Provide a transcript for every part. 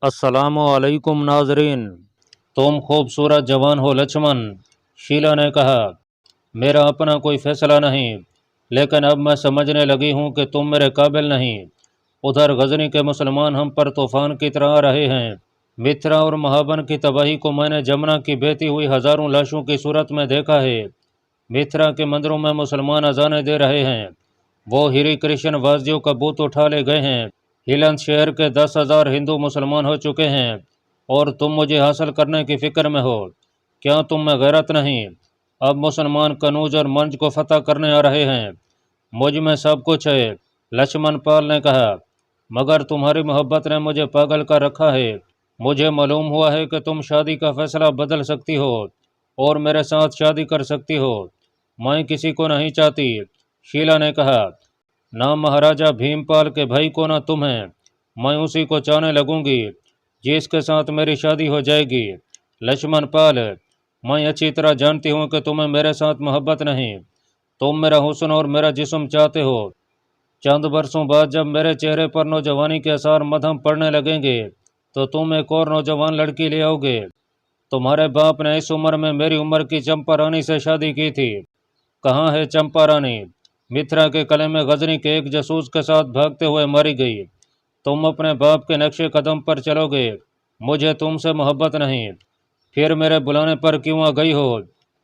السلام علیکم ناظرین۔ تم خوبصورت جوان ہو لچمن، شیلا نے کہا۔ میرا اپنا کوئی فیصلہ نہیں، لیکن اب میں سمجھنے لگی ہوں کہ تم میرے قابل نہیں۔ ادھر غزنی کے مسلمان ہم پر طوفان کی طرح آ رہے ہیں۔ متھرا اور مہابن کی تباہی کو میں نے جمنا کی بہتی ہوئی ہزاروں لاشوں کی صورت میں دیکھا ہے۔ متھرا کے مندروں میں مسلمان اذانیں دے رہے ہیں۔ وہ ہری کرشن وازیوں کا بت اٹھا لے گئے ہیں۔ ہیلند شہر کے 10,000 ہندو مسلمان ہو چکے ہیں، اور تم مجھے حاصل کرنے کی فکر میں ہو۔ کیا تم میں غیرت نہیں؟ اب مسلمان کنوج اور منج کو فتح کرنے آ رہے ہیں۔ مجھ میں سب کچھ ہے، لچمن پال نے کہا، مگر تمہاری محبت نے مجھے پاگل کر رکھا ہے۔ مجھے معلوم ہوا ہے کہ تم شادی کا فیصلہ بدل سکتی ہو اور میرے ساتھ شادی کر سکتی ہو۔ میں کسی کو نہیں چاہتی، شیلا نے کہا، نہ مہاراجا بھیم پال کے بھائی کو نہ تمہیں۔ میں اسی کو چاہنے لگوں گی جس کے ساتھ میری شادی ہو جائے گی۔ لچمن پال، میں اچھی طرح جانتی ہوں کہ تمہیں میرے ساتھ محبت نہیں۔ تم میرا حسن اور میرا جسم چاہتے ہو۔ چند برسوں بعد جب میرے چہرے پر نوجوانی کے اثار مدھم پڑنے لگیں گے تو تم ایک اور نوجوان لڑکی لے آؤ گے۔ تمہارے باپ نے اس عمر میں میری عمر کی چمپا رانی سے شادی کی تھی۔ کہاں ہے چمپا رانی؟ متھرا کے قلعے میں غزنی کے ایک جاسوس کے ساتھ بھاگتے ہوئے ماری گئی۔ تم اپنے باپ کے نقش قدم پر چلو گے۔ مجھے تم سے محبت نہیں۔ پھر میرے بلانے پر کیوں آ گئی ہو؟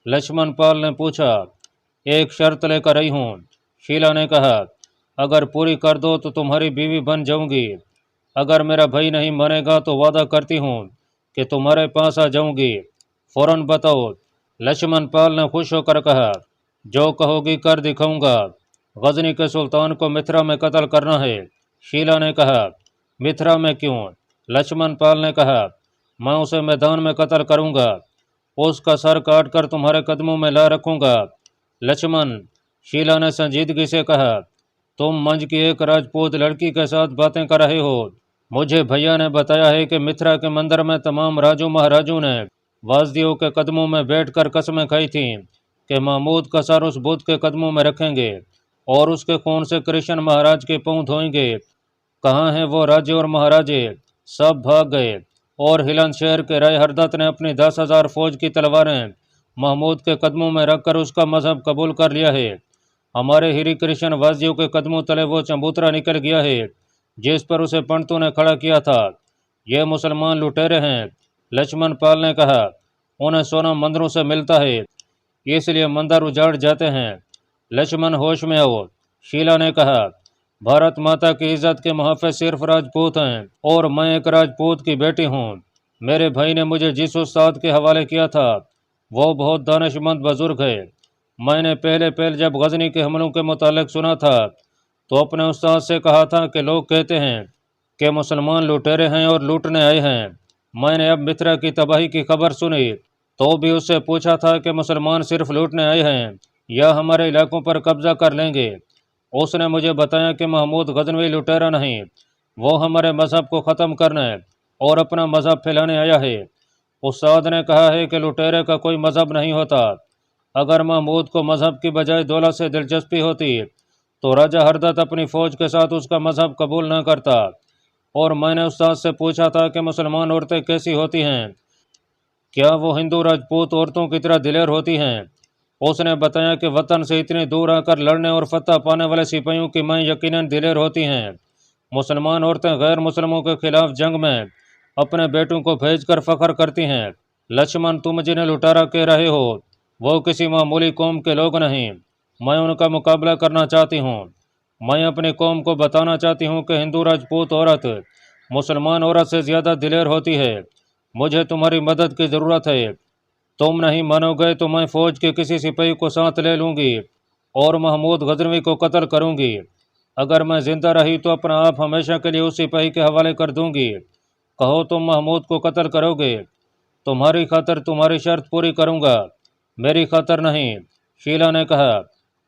لچمن پال نے پوچھا۔ ایک شرط لے کر آئی ہوں، شیلا نے کہا۔ اگر پوری کر دو تو تمہاری بیوی بن جاؤں گی۔ اگر میرا بھائی نہیں مانے گا تو وعدہ کرتی ہوں کہ تمہارے پاس آ جاؤں گی۔ فوراً بتاؤ، لچمن پال نے خوش ہو کر کہا۔ جو کہو گی کر دکھاؤں گا۔ غزنی کے سلطان کو متھرا میں قتل کرنا ہے، شیلا نے کہا۔ متھرا میں کیوں؟ لچمن پال نے کہا، میں اسے میدان میں قتل کروں گا۔ اس کا سر کاٹ کر تمہارے قدموں میں لا رکھوں گا۔ لچمن، شیلا نے سنجیدگی سے کہا، تم منج کی ایک راجپوت لڑکی کے ساتھ باتیں کر رہے ہو۔ مجھے بھیا نے بتایا ہے کہ متھرا کے مندر میں تمام راجوں مہاراجوں نے وازدیوں کے قدموں میں بیٹھ کر قسمیں کھائی تھیں کہ محمود کا سر اس بت کے قدموں میں رکھیں گے اور اس کے خون سے کرشن مہاراج کے پاؤں دھوئیں گے۔ کہاں ہیں وہ راجے اور مہاراجے؟ سب بھاگ گئے، اور ہیلند شہر کے رائے ہردت نے اپنی 10,000 فوج کی تلواریں محمود کے قدموں میں رکھ کر اس کا مذہب قبول کر لیا ہے۔ ہمارے ہری کرشن وازیوں کے قدموں تلے وہ چبوترا نکل گیا ہے جس پر اسے پنڈتوں نے کھڑا کیا تھا۔ یہ مسلمان لٹیرے ہیں، لچمن پال نے کہا۔ انہیں سونا مندروں سے ملتا ہے، اس لیے مندر اجاڑ جاتے ہیں۔ لچمن، ہوش میں آؤ، شیلا نے کہا۔ بھارت ماتا کی عزت کے محافظ صرف راجپوت ہیں، اور میں ایک راجپوت کی بیٹی ہوں۔ میرے بھائی نے مجھے جس استاد کے حوالے کیا تھا وہ بہت دانش مند بزرگ ہے۔ میں نے پہلے جب غزنی کے حملوں کے متعلق سنا تھا تو اپنے استاد سے کہا تھا کہ لوگ کہتے ہیں کہ مسلمان لٹیرے ہیں اور لوٹنے آئے ہیں۔ میں نے اب متھرا کی تباہی کی خبر سنی تو بھی اس سے پوچھا تھا کہ مسلمان صرف لوٹنے آئے ہیں یا ہمارے علاقوں پر قبضہ کر لیں گے۔ اس نے مجھے بتایا کہ محمود غزنوی لٹیرا نہیں، وہ ہمارے مذہب کو ختم کرنے اور اپنا مذہب پھیلانے آیا ہے۔ استاد نے کہا ہے کہ لٹیرے کا کوئی مذہب نہیں ہوتا۔ اگر محمود کو مذہب کی بجائے دولت سے دلچسپی ہوتی تو راجہ ہردت اپنی فوج کے ساتھ اس کا مذہب قبول نہ کرتا۔ اور میں نے استاد سے پوچھا تھا کہ مسلمان عورتیں کیسی ہوتی ہیں، کیا وہ ہندو راجپوت عورتوں کی طرح دلیر ہوتی ہیں؟ اس نے بتایا کہ وطن سے اتنی دور آ کر لڑنے اور فتح پانے والے سپاہیوں کی مائیں یقیناً دلیر ہوتی ہیں۔ مسلمان عورتیں غیر مسلموں کے خلاف جنگ میں اپنے بیٹوں کو بھیج کر فخر کرتی ہیں۔ لچمن، تم جنہیں لٹارا کہہ رہے ہو وہ کسی معمولی قوم کے لوگ نہیں، میں ان کا مقابلہ کرنا چاہتی ہوں۔ میں اپنی قوم کو بتانا چاہتی ہوں کہ ہندو راجپوت عورت مسلمان عورت سے زیادہ دلیر ہوتی ہے۔ مجھے تمہاری مدد کی ضرورت ہے۔ تم نہیں مانو گے تو میں فوج کے کسی سپاہی کو ساتھ لے لوں گی اور محمود غزنوی کو قتل کروں گی۔ اگر میں زندہ رہی تو اپنا آپ ہمیشہ کے لیے اس سپاہی کے حوالے کر دوں گی۔ کہو تم محمود کو قتل کرو گے؟ تمہاری خاطر تمہاری شرط پوری کروں گا، میری خاطر نہیں، شیلا نے کہا۔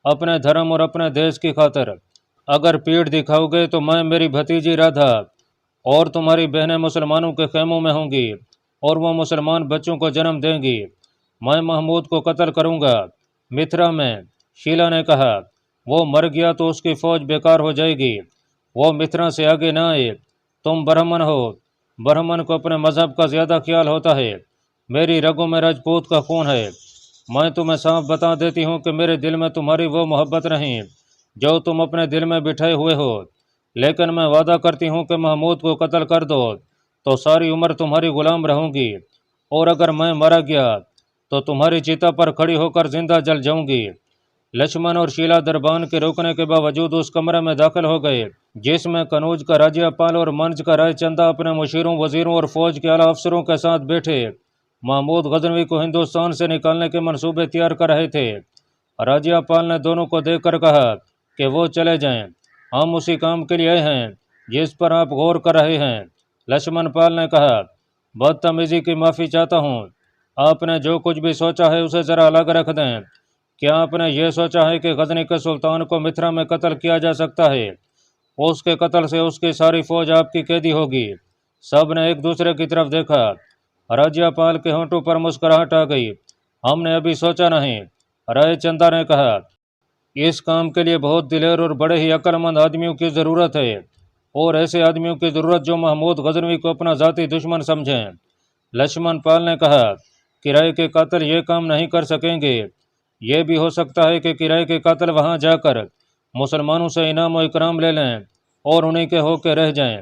اپنے دھرم اور اپنے دیش کی خاطر۔ اگر پیڑ دکھاؤ گے تو میں، میری بھتیجی رادھا اور تمہاری بہنیں مسلمانوں کے خیموں میں ہوں گی اور وہ مسلمان بچوں کو جنم دیں گی۔ میں محمود کو قتل کروں گا۔ متھرا میں، شیلا نے کہا، وہ مر گیا تو اس کی فوج بیکار ہو جائے گی۔ وہ متھرا سے آگے نہ آئے۔ تم برہمن ہو، برہمن کو اپنے مذہب کا زیادہ خیال ہوتا ہے، میری رگوں میں راجپوت کا خون ہے۔ میں تمہیں صاف بتا دیتی ہوں کہ میرے دل میں تمہاری وہ محبت نہیں جو تم اپنے دل میں بٹھائے ہوئے ہو، لیکن میں وعدہ کرتی ہوں کہ محمود کو قتل کر دو تو ساری عمر تمہاری غلام رہوں گی، اور اگر میں مارا گیا تو تمہاری چتا پر کھڑی ہو کر زندہ جل جاؤں گی۔ لکشمن اور شیلا دربان کے روکنے کے باوجود اس کمرے میں داخل ہو گئے جس میں کنوج کا راجیہ پال اور منج کا رائے چندہ اپنے مشیروں، وزیروں اور فوج کے اعلیٰ افسروں کے ساتھ بیٹھے محمود غزنوی کو ہندوستان سے نکالنے کے منصوبے تیار کر رہے تھے۔ راجیہ پال نے دونوں کو دیکھ کر کہا کہ وہ چلے جائیں، ہم اسی کام کے لیے آئے ہیں جس پر آپ غور کر رہے ہیں۔ لکشمن پال نے کہا، بدتمیزی کی معافی چاہتا ہوں، آپ نے جو کچھ بھی سوچا ہے اسے ذرا الگ رکھ دیں۔ کیا آپ نے یہ سوچا ہے کہ غزنی کے سلطان کو متھرا میں قتل کیا جا سکتا ہے؟ اس کے قتل سے اس کی ساری فوج آپ کی قیدی ہوگی۔ سب نے ایک دوسرے کی طرف دیکھا۔ راجیہ پال کے ہونٹوں پر مسکراہٹ آ گئی۔ ہم نے ابھی سوچا نہیں، رائے چندہ نے کہا۔ اس کام کے لیے بہت دلیر اور بڑے ہی عقل مند آدمیوں کی ضرورت ہے، اور ایسے آدمیوں کی ضرورت جو محمود غزنوی کو اپنا ذاتی دشمن سمجھیں۔ لکشمن پال نے کہا، کرائے کے قاتل یہ کام نہیں کر سکیں گے۔ یہ بھی ہو سکتا ہے کہ کرائے کے قاتل وہاں جا کر مسلمانوں سے انعام و اکرام لے لیں اور انہیں کے ہو کے رہ جائیں۔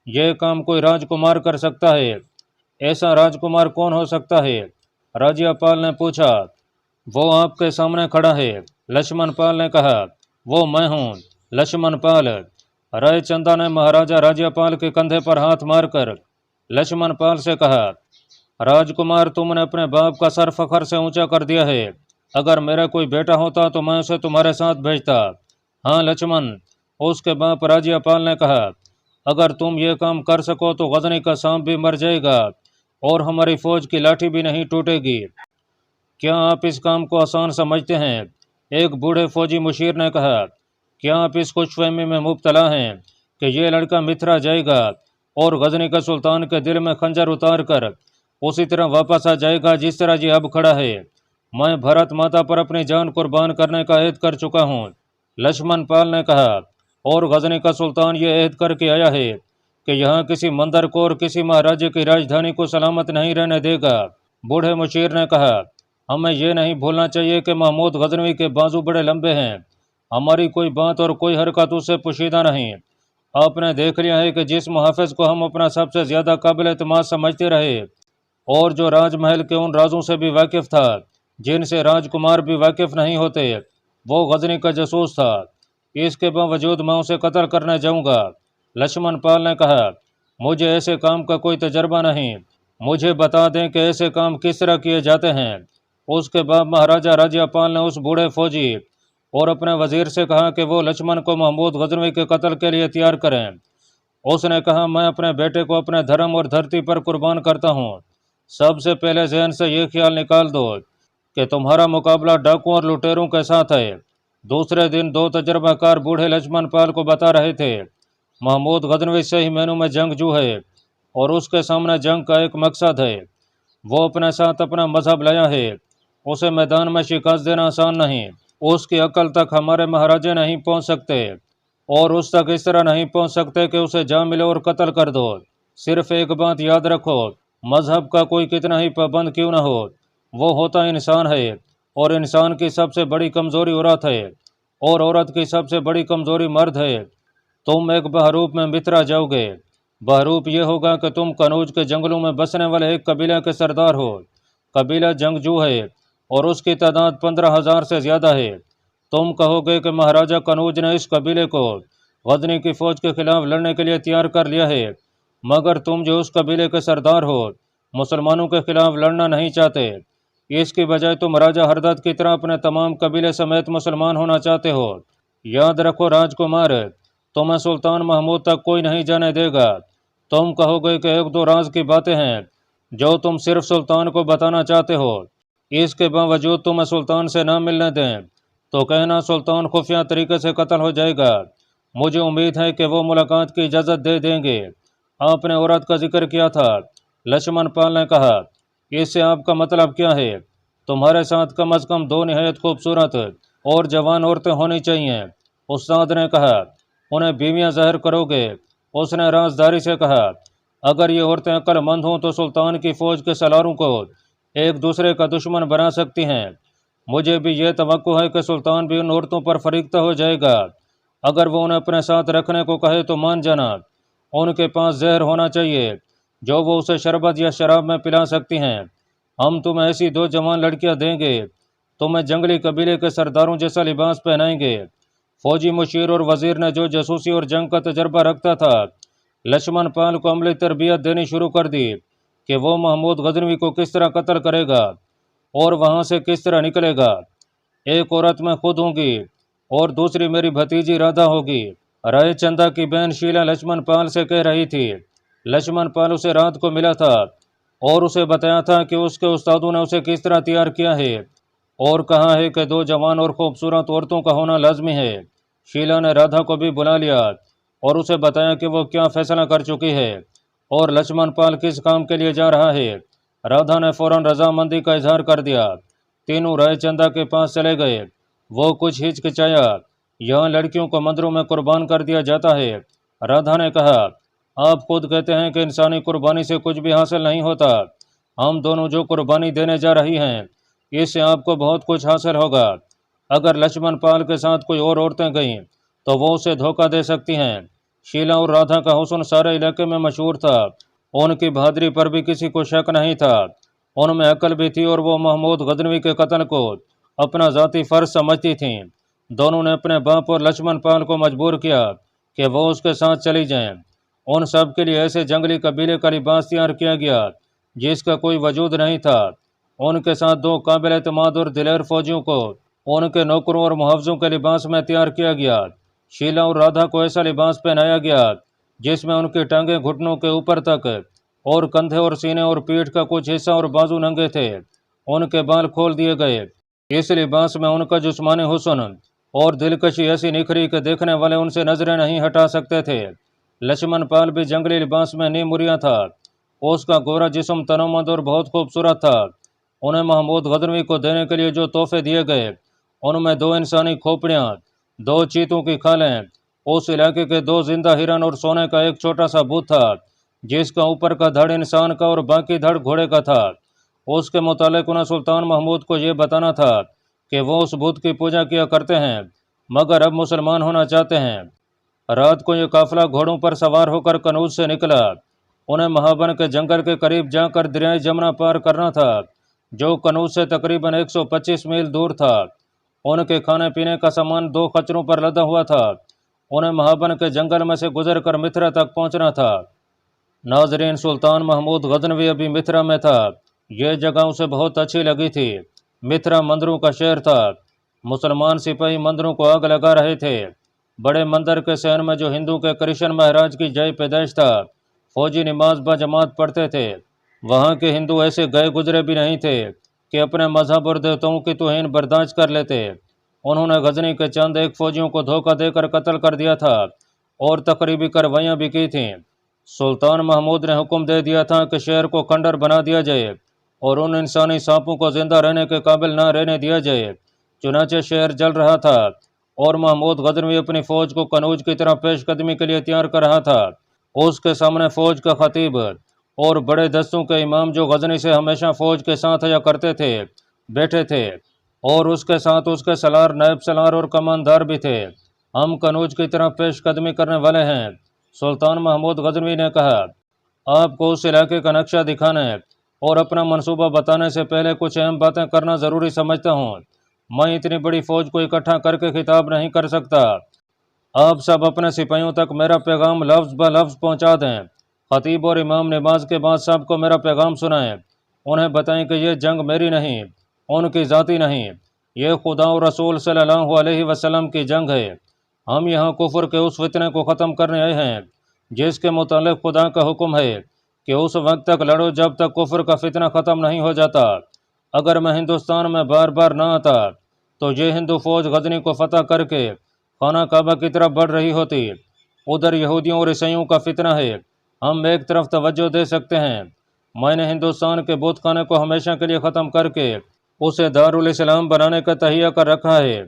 یہ کام کوئی راجکمار کر سکتا ہے۔ ایسا راجکمار کون ہو سکتا ہے؟ راجیہ پال نے پوچھا۔ وہ آپ کے سامنے کھڑا ہے، لکشمن پال نے کہا۔ وہ میں ہوں، لکشمن پال۔ رائے چندہ نے مہاراجہ راجیہ پال کے کندھے پر ہاتھ مار کر لکشمن پال سے کہا، راجکمار، تم نے اپنے باپ کا سر فخر سے اونچا کر دیا ہے۔ اگر میرا کوئی بیٹا ہوتا تو میں اسے تمہارے ساتھ بھیجتا۔ ہاں لکشمن، اس کے باپ راجیہ پال نے کہا، اگر تم یہ کام کر سکو تو غزنی کا سانپ بھی مر جائے گا اور ہماری فوج کی لاٹھی بھی نہیں ٹوٹے گی۔ کیا آپ اس کام کو آسان سمجھتے ہیں؟ ایک بوڑھے فوجی مشیر نے کہا، کیا آپ اس خوش فہمی میں مبتلا ہیں کہ یہ لڑکا متھرا جائے گا اور غزنی کے سلطان کے دل میں خنجر اتار کر اسی طرح واپس آ جائے گا جس طرح یہ اب کھڑا ہے؟ میں بھارت ماتا پر اپنی جان قربان کرنے کا عہد کر چکا ہوں، لکشمن پال نے کہا، اور غزنی کا سلطان یہ عہد کر کے آیا ہے کہ یہاں کسی مندر کو اور کسی مہاراجے کی راجدھانی کو سلامت نہیں رہنے دے گا۔ بوڑھے مشیر نے کہا، ہمیں یہ نہیں بھولنا چاہیے کہ محمود غزنوی کے بازو بڑے لمبے ہیں، ہماری کوئی بات اور کوئی حرکت اس سے پوشیدہ نہیں۔ آپ نے دیکھ لیا ہے کہ جس محافظ کو ہم اپنا سب سے زیادہ قابل اعتماد سمجھتے رہے اور جو راج محل کے ان رازوں سے بھی واقف تھا جن سے راجکمار بھی واقف نہیں ہوتے، وہ غزنی کا جاسوس تھا۔ اس کے باوجود میں اسے قتل کرنے جاؤں گا؟ لکشمن پال نے کہا، مجھے ایسے کام کا کوئی تجربہ نہیں، مجھے بتا دیں کہ ایسے کام کس طرح کیے جاتے ہیں۔ اس کے بعد مہاراجہ راجیہ پال نے اس بوڑھے فوجی اور اپنے وزیر سے کہا کہ وہ لکشمن کو محمود غزنوی کے قتل کے لیے تیار کریں۔ اس نے کہا، میں اپنے بیٹے کو اپنے دھرم اور دھرتی پر قربان کرتا ہوں۔ سب سے پہلے ذہن سے یہ خیال نکال دو کہ تمہارا مقابلہ ڈاکوؤں اور لٹیروں کے ساتھ ہے۔ دوسرے دن دو تجربہ کار بوڑھے لکشمن پال کو بتا رہے تھے، محمود غزنوی صحیح معنوں میں جنگجو ہے اور اس کے سامنے جنگ کا ایک مقصد ہے۔ وہ اپنے ساتھ اپنا مذہب لایا ہے، اسے میدان میں شکست دینا آسان نہیں۔ اس کی عقل تک ہمارے مہاراجے نہیں پہنچ سکتے، اور اس تک اس طرح نہیں پہنچ سکتے کہ اسے جا ملے اور قتل کر دو۔ صرف ایک بات یاد رکھو، مذہب کا کوئی کتنا ہی پابند کیوں نہ ہو، وہ ہوتا انسان ہے، اور انسان کی سب سے بڑی کمزوری عورت ہے، اور عورت کی سب سے بڑی کمزوری مرد ہے۔ تم ایک بہروپ میں متھرا جاؤ گے۔ بہروپ یہ ہوگا کہ تم کنوج کے جنگلوں میں بسنے والے ایک قبیلے کے سردار ہو۔ قبیلہ جنگجو ہے اور اس کی تعداد 15,000 سے زیادہ ہے۔ تم کہو گے کہ مہاراجہ کنوج نے اس قبیلے کو غزنی کی فوج کے خلاف لڑنے کے لیے تیار کر لیا ہے، مگر تم جو اس قبیلے کے سردار ہو مسلمانوں کے خلاف لڑنا نہیں چاہتے۔ اس کی بجائے تم راجہ ہردت کی طرح اپنے تمام قبیلے سمیت مسلمان ہونا چاہتے ہو۔ یاد رکھو راجکمار، تمہیں سلطان محمود تک کوئی نہیں جانے دے گا۔ تم کہو گے کہ ایک دو راز کی باتیں ہیں جو تم صرف سلطان کو بتانا چاہتے ہو، اس کے باوجود تمہیں سلطان سے نہ ملنے دیں تو کہنا سلطان خفیہ طریقے سے قتل ہو جائے گا۔ مجھے امید ہے کہ وہ ملاقات کی اجازت دے دیں گے۔ آپ نے عورت کا ذکر کیا تھا، لکشمن پال نے کہا، اس سے آپ کا مطلب کیا ہے؟ تمہارے ساتھ کم از کم 2 نہایت خوبصورت اور جوان عورتیں ہونی چاہیے۔ استاد نے کہا، انہیں بیویاں ظاہر کرو گے؟ اس نے رازداری سے کہا، اگر یہ عورتیں عقل مند ہوں تو سلطان کی فوج کے سالاروں کو ایک دوسرے کا دشمن بنا سکتی ہیں۔ مجھے بھی یہ توقع ہے کہ سلطان بھی ان عورتوں پر فریختہ ہو جائے گا۔ اگر وہ انہیں اپنے ساتھ رکھنے کو کہے تو مان جانا۔ ان کے پاس زہر ہونا چاہیے جو وہ اسے شربت یا شراب میں پلا سکتی ہیں۔ ہم تمہیں ایسی 2 جوان لڑکیاں دیں گے، تمہیں جنگلی قبیلے کے سرداروں جیسا لباس پہنائیں گے۔ فوجی مشیر اور وزیر نے جو جاسوسی اور جنگ کا تجربہ رکھتا تھا، لچھمن پال کو عملی تربیت دینی شروع کر دی کہ وہ محمود غزنوی کو کس طرح قتل کرے گا اور وہاں سے کس طرح نکلے گا۔ ایک عورت میں خود ہوں گی اور دوسری میری بھتیجی رادھا ہوگی۔ رائے چندا کی بہن شیلا لچھمن پال سے کہہ رہی تھی۔ لچھمن پال اسے رات کو ملا تھا اور اسے بتایا تھا کہ اس کے استادوں نے اسے کس طرح تیار کیا ہے اور کہا ہے کہ 2 جوان اور خوبصورت عورتوں کا ہونا لازمی ہے۔ شیلا نے رادھا کو بھی بلا لیا اور اسے بتایا کہ وہ کیا فیصلہ کر چکی ہے اور لچھمن پال کس کام کے لیے جا رہا ہے۔ رادھا نے فوراً رضامندی کا اظہار کر دیا۔ تینوں رائے چندا کے پاس چلے گئے۔ وہ کچھ ہچکچایا۔ یہاں لڑکیوں کو مندروں میں قربان کر دیا جاتا ہے۔ رادھا نے کہا، آپ خود کہتے ہیں کہ انسانی قربانی سے کچھ بھی حاصل نہیں ہوتا۔ ہم دونوں جو قربانی دینے جا رہی ہیں اس سے آپ کو بہت کچھ حاصل ہوگا۔ اگر لچھمن پال کے ساتھ کوئی اور عورتیں گئیں تو وہ اسے دھوکہ دے سکتی ہیں۔ شیلا اور رادھا کا حسن سارے علاقے میں مشہور تھا۔ ان کی بہادری پر بھی کسی کو شک نہیں تھا۔ ان میں عقل بھی تھی اور وہ محمود غزنوی کے قتل کو اپنا ذاتی فرض سمجھتی تھیں۔ دونوں نے اپنے باپ اور لچھمن پال کو مجبور کیا کہ وہ اس کے ساتھ چلی جائیں۔ ان سب کے لیے ایسے جنگلی قبیلے کا لباس تیار کیا گیا جس کا کوئی وجود نہیں تھا۔ ان کے ساتھ 2 قابل اعتماد اور دلیر فوجیوں کو ان کے نوکروں اور محافظوں کے لباس میں تیار کیا گیا۔ شیلا اور رادھا کو ایسا لباس پہنایا گیا جس میں ان کی ٹانگیں گھٹنوں کے اوپر تک اور کندھے اور سینے اور پیٹھ کا کچھ حصہ اور بازو ننگے تھے۔ ان کے بال کھول دیے گئے۔ اس لباس میں ان کا جسمانی حسن اور دلکشی ایسی نکھری کہ دیکھنے والے ان سے نظریں نہیں ہٹا سکتے تھے۔ لچھمن پال بھی جنگلی لباس میں نیم مریا تھا۔ اس کا گورا جسم تنومند اور بہت خوبصورت تھا۔ انہیں محمود غزنوی کو دینے کے لیے جو تحفے دیے گئے ان میں 2 انسانی کھوپڑیاں، 2 چیتوں کی کھالیں، اس علاقے کے 2 زندہ ہرن اور سونے کا ایک چھوٹا سا بت تھا جس کا اوپر کا دھڑ انسان کا اور باقی دھڑ گھوڑے کا تھا۔ اس کے متعلق انہیں سلطان محمود کو یہ بتانا تھا کہ وہ اس بت کی پوجا کیا کرتے ہیں مگر اب مسلمان ہونا چاہتے ہیں۔ رات کو یہ قافلہ گھوڑوں پر سوار ہو کر کنوج سے نکلا۔ انہیں مہابن کے جنگل کے قریب جا کر دریائے جمنا پار کرنا تھا جو کنوج سے تقریباً 125 میل دور تھا۔ ان کے کھانے پینے کا سامان 2 خچروں پر لدا ہوا تھا۔ انہیں مہابن کے جنگل میں سے گزر کر متھرا تک پہنچنا تھا۔ ناظرین، سلطان محمود غزنوی ابھی متھرا میں تھا۔ یہ جگہ اسے بہت اچھی لگی تھی۔ متھرا مندروں کا شہر تھا۔ مسلمان سپاہی مندروں کو آگ لگا رہے تھے۔ بڑے مندر کے صحن میں جو ہندو کے کرشن مہاراج کی جائے پیدائش تھا، فوجی نماز با جماعت پڑھتے تھے۔ وہاں کے ہندو ایسے گئے گزرے بھی نہیں تھے کہ اپنے مذہب اور دیوتاؤں کی توہین برداشت کر لیتے۔ انہوں نے غزنی کے چند ایک فوجیوں کو دھوکہ دے کر قتل کر دیا تھا اور تقریبی کاروائیاں بھی کی تھیں۔ سلطان محمود نے حکم دے دیا تھا کہ شہر کو کھنڈر بنا دیا جائے اور ان انسانی سانپوں کو زندہ رہنے کے قابل نہ رہنے دیا جائے۔ چنانچہ شہر جل رہا تھا اور محمود غزنوی اپنی فوج کو کنوج کی طرف پیش قدمی کے لیے تیار کر رہا تھا۔ اس کے سامنے فوج کا خطیب اور بڑے دستوں کے امام جو غزنی سے ہمیشہ فوج کے ساتھ آیا کرتے تھے بیٹھے تھے، اور اس کے ساتھ اس کے سالار، نائب سالار اور کماندار بھی تھے۔ ہم کنوج کی طرف پیش قدمی کرنے والے ہیں، سلطان محمود غزنوی نے کہا۔ آپ کو اس علاقے کا نقشہ دکھانے اور اپنا منصوبہ بتانے سے پہلے کچھ اہم باتیں کرنا ضروری سمجھتا ہوں۔ میں اتنی بڑی فوج کو اکٹھا کر کے خطاب نہیں کر سکتا۔ آپ سب اپنے سپاہیوں تک میرا پیغام لفظ بہ لفظ پہنچا دیں۔ خطیب اور امام نماز کے بعد سب کو میرا پیغام سنائیں۔ انہیں بتائیں کہ یہ جنگ میری نہیں، ان کی ذاتی نہیں، یہ خدا اور رسول صلی اللہ علیہ وسلم کی جنگ ہے۔ ہم یہاں کفر کے اس فتنے کو ختم کرنے آئے ہیں جس کے متعلق خدا کا حکم ہے کہ اس وقت تک لڑو جب تک کفر کا فتنہ ختم نہیں ہو جاتا۔ اگر میں ہندوستان میں بار بار نہ آتا تو یہ ہندو فوج غزنی کو فتح کر کے خانہ کعبہ کی طرف بڑھ رہی ہوتی۔ ادھر یہودیوں اور عیسائیوں کا فتنہ ہے، ہم ایک طرف توجہ دے سکتے ہیں۔ میں نے ہندوستان کے بت خانے کو ہمیشہ کے لیے ختم کر کے اسے دارالاسلام بنانے کا تہیہ کر رکھا ہے۔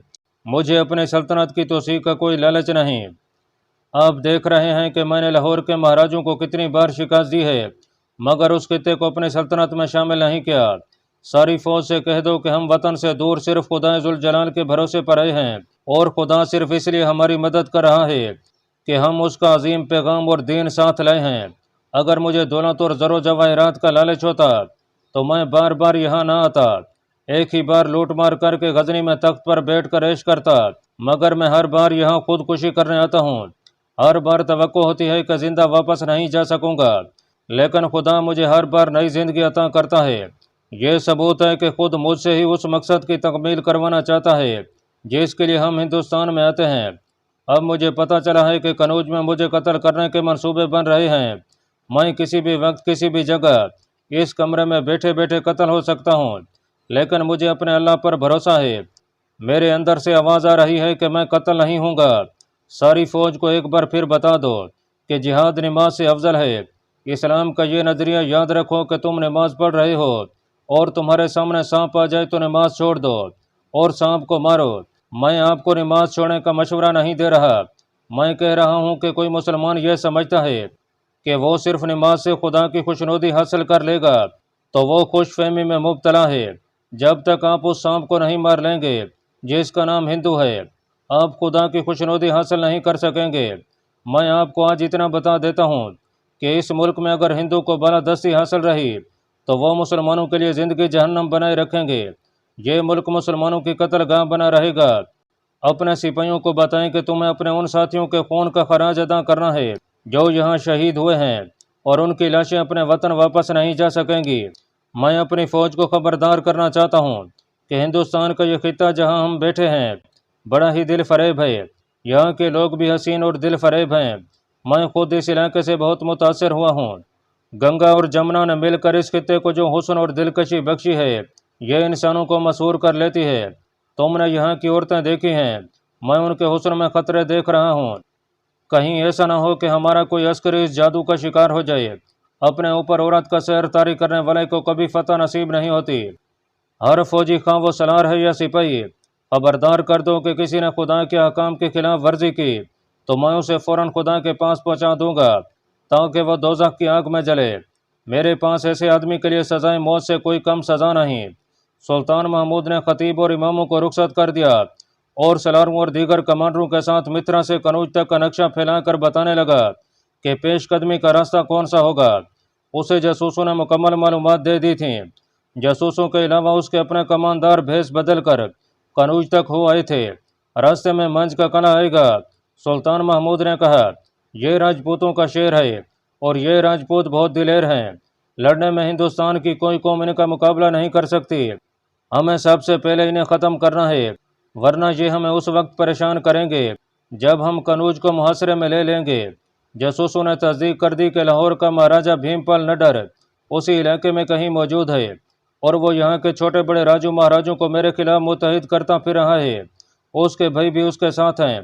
مجھے اپنی سلطنت کی توسیع کا کوئی لالچ نہیں۔ آپ دیکھ رہے ہیں کہ میں نے لاہور کے مہاراجوں کو کتنی بار شکست دی ہے، مگر اس خطے کو اپنی سلطنت میں شامل نہیں کیا۔ ساری فوج سے کہہ دو کہ ہم وطن سے دور صرف خدا ذوالجلال کے بھروسے پر آئے ہیں، اور خدا صرف اس لیے ہماری مدد کر رہا ہے کہ ہم اس کا عظیم پیغام اور دین ساتھ لائے ہیں۔ اگر مجھے دولت اور زر و جواہرات کا لالچ ہوتا تو میں بار بار یہاں نہ آتا، ایک ہی بار لوٹ مار کر کے غزنی میں تخت پر بیٹھ کر عیش کرتا، مگر میں ہر بار یہاں خودکشی کرنے آتا ہوں۔ ہر بار توقع ہوتی ہے کہ زندہ واپس نہیں جا سکوں گا، لیکن خدا مجھے ہر بار نئی زندگی عطا کرتا ہے۔ یہ ثبوت ہے کہ خود مجھ سے ہی اس مقصد کی تکمیل کروانا چاہتا ہے جس کے لیے ہم ہندوستان میں آتے ہیں۔ اب مجھے پتہ چلا ہے کہ کنوج میں مجھے قتل کرنے کے منصوبے بن رہے ہیں۔ میں کسی بھی وقت کسی بھی جگہ اس کمرے میں بیٹھے بیٹھے قتل ہو سکتا ہوں، لیکن مجھے اپنے اللہ پر بھروسہ ہے۔ میرے اندر سے آواز آ رہی ہے کہ میں قتل نہیں ہوں گا۔ ساری فوج کو ایک بار پھر بتا دو کہ جہاد نماز سے افضل ہے۔ اسلام کا یہ نظریہ یاد رکھو کہ تم نماز پڑھ رہے ہو اور تمہارے سامنے سانپ آ جائے تو نماز چھوڑ دو اور سانپ کو مارو۔ میں آپ کو نماز چھوڑنے کا مشورہ نہیں دے رہا، میں کہہ رہا ہوں کہ کوئی مسلمان یہ سمجھتا ہے کہ وہ صرف نماز سے خدا کی خوشنودی حاصل کر لے گا تو وہ خوش فہمی میں مبتلا ہے۔ جب تک آپ اس سانپ کو نہیں مار لیں گے جس کا نام ہندو ہے، آپ خدا کی خوشنودی حاصل نہیں کر سکیں گے۔ میں آپ کو آج اتنا بتا دیتا ہوں کہ اس ملک میں اگر ہندو کو بالادستی حاصل رہی تو وہ مسلمانوں کے لیے زندگی جہنم بنائے رکھیں گے۔ یہ ملک مسلمانوں کی قتل گاہ بنا رہے گا۔ اپنے سپاہیوں کو بتائیں کہ تمہیں اپنے ان ساتھیوں کے خون کا خراج ادا کرنا ہے جو یہاں شہید ہوئے ہیں، اور ان کی لاشیں اپنے وطن واپس نہیں جا سکیں گی۔ میں اپنی فوج کو خبردار کرنا چاہتا ہوں کہ ہندوستان کا یہ خطہ جہاں ہم بیٹھے ہیں بڑا ہی دل فریب ہے، یہاں کے لوگ بھی حسین اور دل فریب ہیں۔ میں خود اس علاقے سے بہت متاثر ہوا ہوں۔ گنگا اور جمنا نے مل کر اس خطے کو جو حسن اور دلکشی بخشی ہے، یہ انسانوں کو مسحور کر لیتی ہے۔ تم نے یہاں کی عورتیں دیکھی ہیں، میں ان کے حسن میں خطرے دیکھ رہا ہوں۔ کہیں ایسا نہ ہو کہ ہمارا کوئی عسکری اس جادو کا شکار ہو جائے۔ اپنے اوپر عورت کا سحر طاری کرنے والے کو کبھی فتح نصیب نہیں ہوتی۔ ہر فوجی خواہ وہ سالار ہے یا سپاہی، خبردار کر دو کہ کسی نے خدا کے احکام کی خلاف ورزی کی تو میں اسے فوراً خدا کے پاس پہنچا دوں گا تاکہ وہ دوزخ کی آگ میں جلے۔ میرے پاس ایسے آدمی کے لیے سزائے موت سے کوئی کم سزا نہیں۔ سلطان محمود نے خطیب اور اماموں کو رخصت کر دیا اور سلاروں اور دیگر کمانڈروں کے ساتھ مترا سے کنوج تک کا نقشہ پھیلا کر بتانے لگا کہ پیش قدمی کا راستہ کون سا ہوگا۔ اسے جاسوسوں نے مکمل معلومات دے دی تھیں۔ جاسوسوں کے علاوہ اس کے اپنے کماندار بھیس بدل کر کنوج تک ہو آئے تھے۔ راستے میں منج کا قلعہ آئے گا۔ سلطان محمود نے کہا، یہ راجپوتوں کا شیر ہے اور یہ راجپوت بہت دلیر ہیں، لڑنے میں ہندوستان کی کوئی قوم ان کا مقابلہ نہیں کر سکتی۔ ہمیں سب سے پہلے انہیں ختم کرنا ہے، ورنہ یہ ہمیں اس وقت پریشان کریں گے جب ہم کنوج کو محاصرے میں لے لیں گے۔ جاسوسوں نے تصدیق کر دی کہ لاہور کا مہاراجہ بھیم پال نڈر اسی علاقے میں کہیں موجود ہے، اور وہ یہاں کے چھوٹے بڑے راجوں مہاراجوں کو میرے خلاف متحد کرتا پھر رہا ہے۔ اس کے بھائی بھی اس کے ساتھ ہیں۔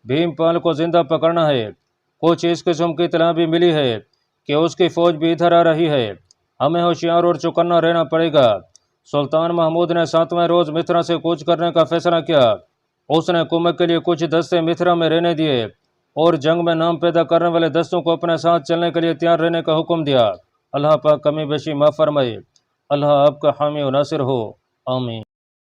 بھیم پال کو زندہ پکڑنا ہے۔ کچھ اس قسم کی اطلاع بھی ملی ہے کہ اس کی فوج بھی ادھر آ رہی ہے۔ ہمیں ہوشیار اور چوکنا رہنا پڑے گا۔ سلطان محمود نے 7ویں روز متھرا سے کوچ کرنے کا فیصلہ کیا۔ اس نے کمک کے لیے کچھ دستے متھرا میں رہنے دیے اور جنگ میں نام پیدا کرنے والے دستوں کو اپنے ساتھ چلنے کے لیے تیار رہنے کا حکم دیا۔ اللہ پاک کمی بیشی معاف فرمائے۔ اللہ آپ کا حامی و ناصر ہو، آمین۔